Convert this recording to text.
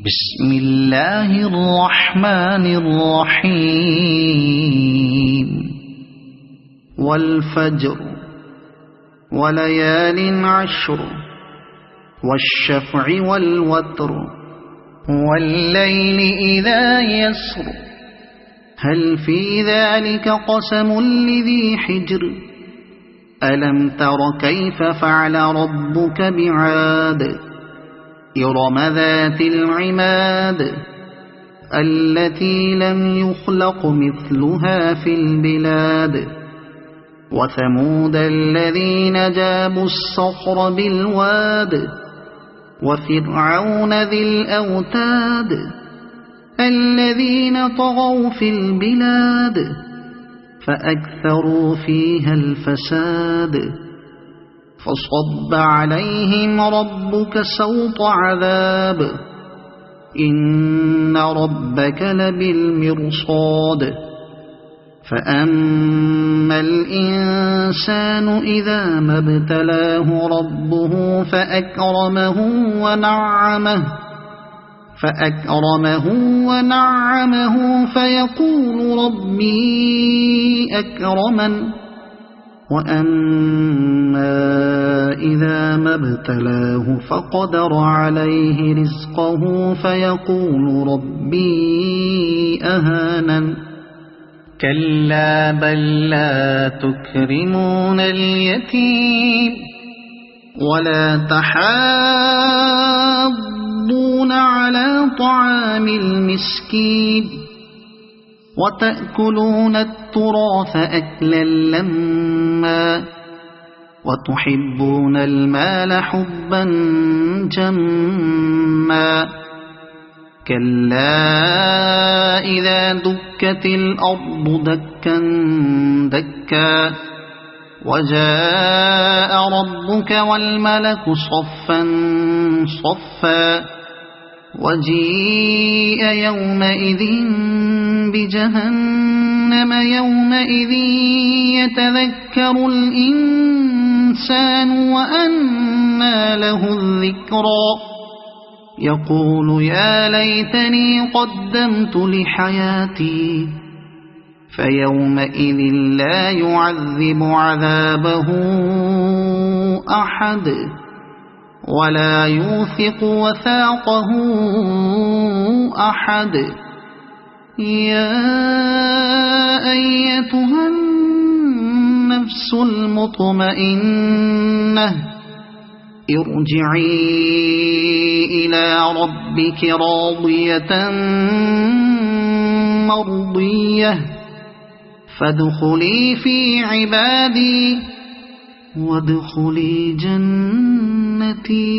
بسم اللہ الرحمن الرحیم والفجر وليال عشر والشفع والوتر والليل إذا يسر هل في ذلك قسم لذي حجر ألم تر كيف فعل ربك بعاد إرم ذات العماد التي لم يخلق مثلها في البلاد وثمود الذين جابوا الصخر بالواد وفرعون ذي الأوتاد الذين طغوا في البلاد فأكثروا فيها الفساد فصب عليهم ربك سوط عذاب إن ربك لبالمرصاد فأما الإنسان إذا ما ابتلاه ربه فأكرمه ونعمه فيقول ربي أكرمن وأما إذا ما ابتلاه فقدر عليه رزقه فيقول ربي أهانن كلا بل لا تكرمون اليتيم ولا تحاضون على طعام المسكين وتأكلون التراث أكلا لما وتحبون المال حبا جما كلا إذا دكت الأرض دكا دكا وجاء ربك والملك صفا صفا وجيء يومئذ بجهنم يومئذ يتذكر الإنسان وأنى له الذكرى يقول يا ليتني قدمت لحياتي فيومئذ لا يعذب عذابه أحد ولا يوثق وثاقه أحد يا أيتها النفس المطمئنة ارجعي إلى ربك راضية مرضية فادخلي في عبادي وادخلي جنتي